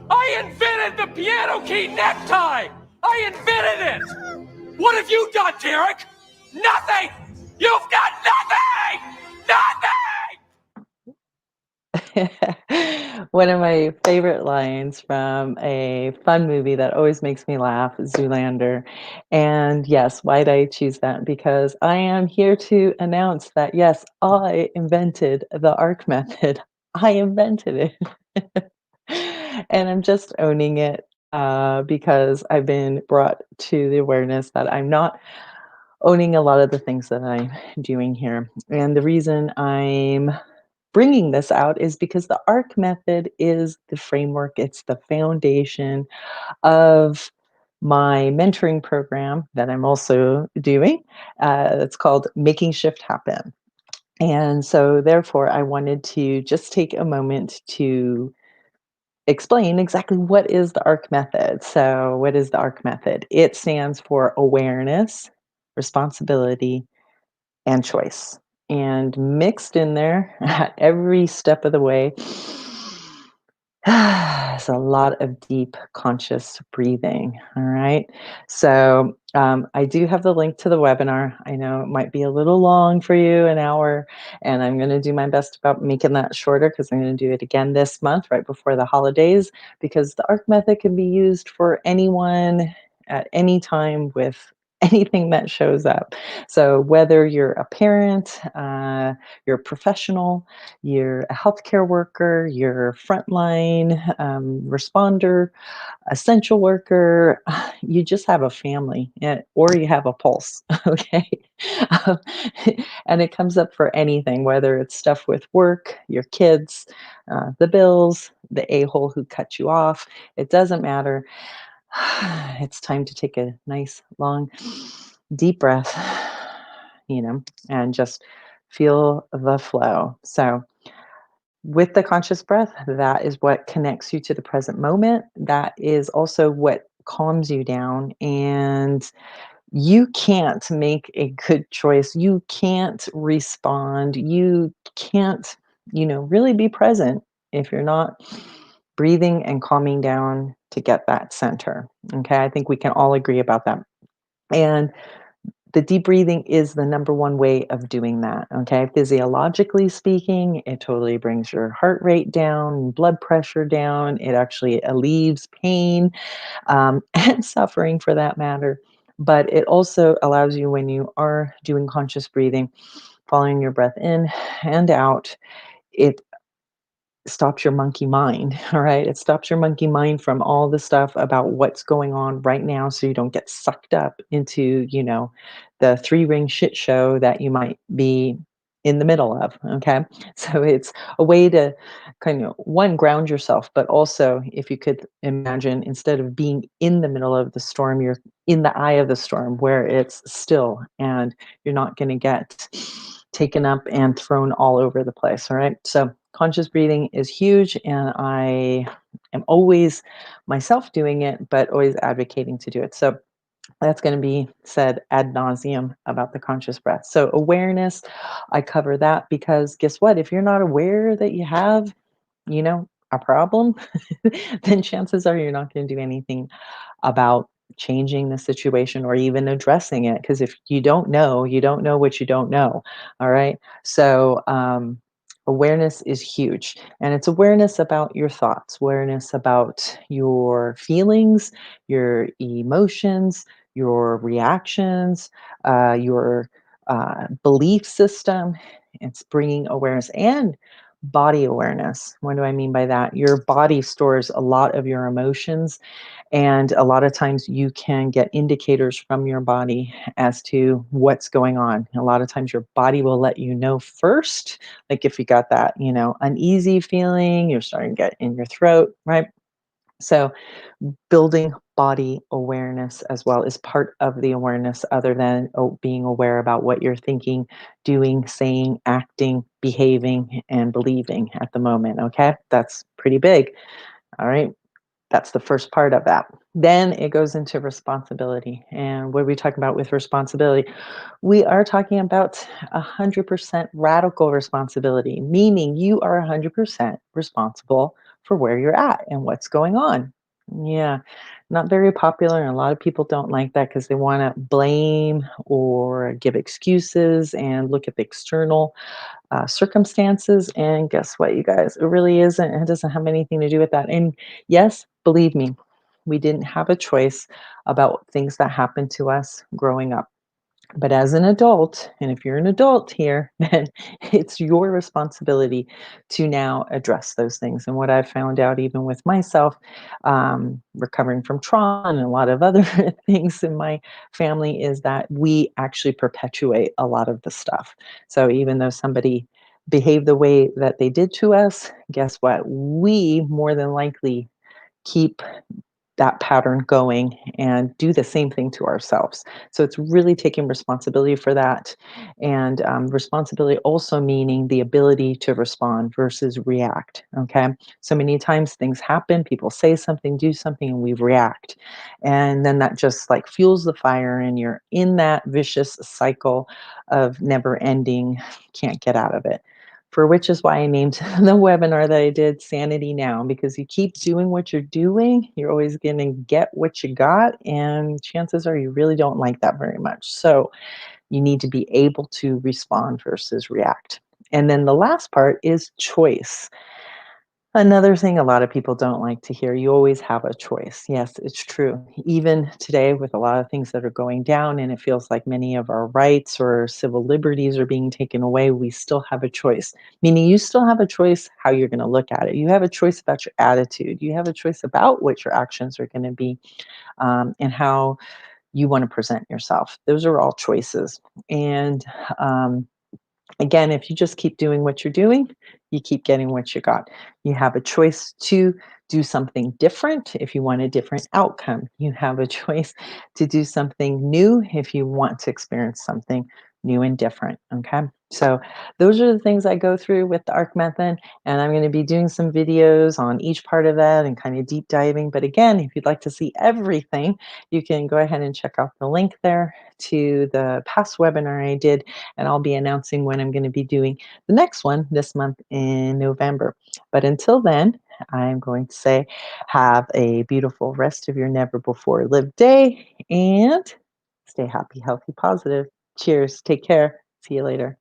I invented the piano key necktie! I invented it! What have you done, Derek? Nothing! You've done nothing! Nothing! One of my favorite lines from a fun movie that always makes me laugh is Zoolander. And yes, why'd I choose that? Because I am here to announce that yes, I invented the ARC method. I invented it. And I'm just owning it because I've been brought to the awareness that I'm not owning a lot of the things that I'm doing here. And the reason I'm bringing this out is because the ARC method is the framework, it's the foundation of my mentoring program that I'm also doing. It's called Making Shift Happen. And so, therefore, I wanted to just take a moment to explain exactly what is the ARC method. So, what is the ARC method? It stands for awareness, responsibility, and choice. And mixed in there at every step of the way is a lot of deep conscious breathing. All right. So I do have the link to the webinar. I know it might be a little long for you, an hour, and I'm going to do my best about making that shorter because I'm going to do it again this month, right before the holidays, because the ARC method can be used for anyone at any time with anything that shows up. So whether you're a parent, you're a professional, you're a healthcare worker, you're a frontline responder, essential worker, you just have a family or you have a pulse, okay? Um, and it comes up for anything, whether it's stuff with work, your kids, the bills, the a-hole who cut you off, it doesn't matter. It's time to take a nice, long, deep breath, and just feel the flow. So, with the conscious breath, that is what connects you to the present moment. That is also what calms you down. And you can't make a good choice. You can't respond. You can't, really be present if you're not breathing and calming down to get that center. Okay. I think we can all agree about that. And the deep breathing is the number one way of doing that, okay? Physiologically speaking, it totally brings your heart rate down, blood pressure down. It actually alleviates pain, and suffering for that matter. But it also allows you, when you are doing conscious breathing, following your breath in and out, it stops your monkey mind, all right? It stops your monkey mind from all the stuff about what's going on right now so you don't get sucked up into, the three-ring shit show that you might be in the middle of, okay? So it's a way to kind of, one, ground yourself, but also, if you could imagine, instead of being in the middle of the storm, you're in the eye of the storm where it's still and you're not going to get taken up and thrown all over the place, all right? So conscious breathing is huge, and I am always myself doing it, but always advocating to do it. So that's going to be said ad nauseum about the conscious breath. So awareness, I cover that because guess what? If you're not aware that you have, a problem, then chances are you're not going to do anything about changing the situation or even addressing it. Because if you don't know, you don't know what you don't know. All right. So, awareness is huge. And it's awareness about your thoughts, awareness about your feelings, your emotions, your reactions, your belief system. It's bringing awareness and body awareness. What do I mean by that? Your body stores a lot of your emotions, and a lot of times you can get indicators from your body as to what's going on. A lot of times your body will let you know first, like if you got that, uneasy feeling, you're starting to get in your throat, right? So, building body awareness as well is part of the awareness, other than being aware about what you're thinking, doing, saying, acting, behaving, and believing at the moment. Okay. That's pretty big. All right. That's the first part of that. Then it goes into responsibility. And what are we talking about with responsibility? We are talking about 100% radical responsibility, meaning you are 100% responsible for where you're at and what's going on. Yeah, not very popular, and a lot of people don't like that because they want to blame or give excuses and look at the external circumstances. And guess what, you guys? It really isn't. It doesn't have anything to do with that. And yes, believe me, we didn't have a choice about things that happened to us growing up. But as an adult, and if you're an adult here, then it's your responsibility to now address those things. And what I've found out, even with myself, recovering from trauma and a lot of other things in my family, is that we actually perpetuate a lot of the stuff. So even though somebody behaved the way that they did to us, guess what? We more than likely keep that pattern going and do the same thing to ourselves. So it's really taking responsibility for that. And responsibility also meaning the ability to respond versus react. Okay. So many times things happen, people say something, do something, and we react. And then that just like fuels the fire, and you're in that vicious cycle of never ending, can't get out of it, for which is why I named the webinar that I did Sanity Now, because you keep doing what you're doing, you're always going to get what you got. And chances are you really don't like that very much. So you need to be able to respond versus react. And then the last part is choice. Another thing a lot of people don't like to hear, you always have a choice. Yes, it's true. Even today, with a lot of things that are going down, and it feels like many of our rights or civil liberties are being taken away, we still have a choice. Meaning, you still have a choice how you're going to look at it. You have a choice about your attitude. You have a choice about what your actions are going to be, and how you want to present yourself. Those are all choices. And again, if you just keep doing what you're doing, you keep getting what you got. You have a choice to do something different if you want a different outcome. You have a choice to do something new if you want to experience something new and different. Okay. So those are the things I go through with the ARC method. And I'm going to be doing some videos on each part of that and kind of deep diving. But again, if you'd like to see everything, you can go ahead and check out the link there to the past webinar I did, and I'll be announcing when I'm going to be doing the next one this month in November. But until then, I'm going to say have a beautiful rest of your never before lived day, and stay happy, healthy, positive. Cheers. Take care. See you later.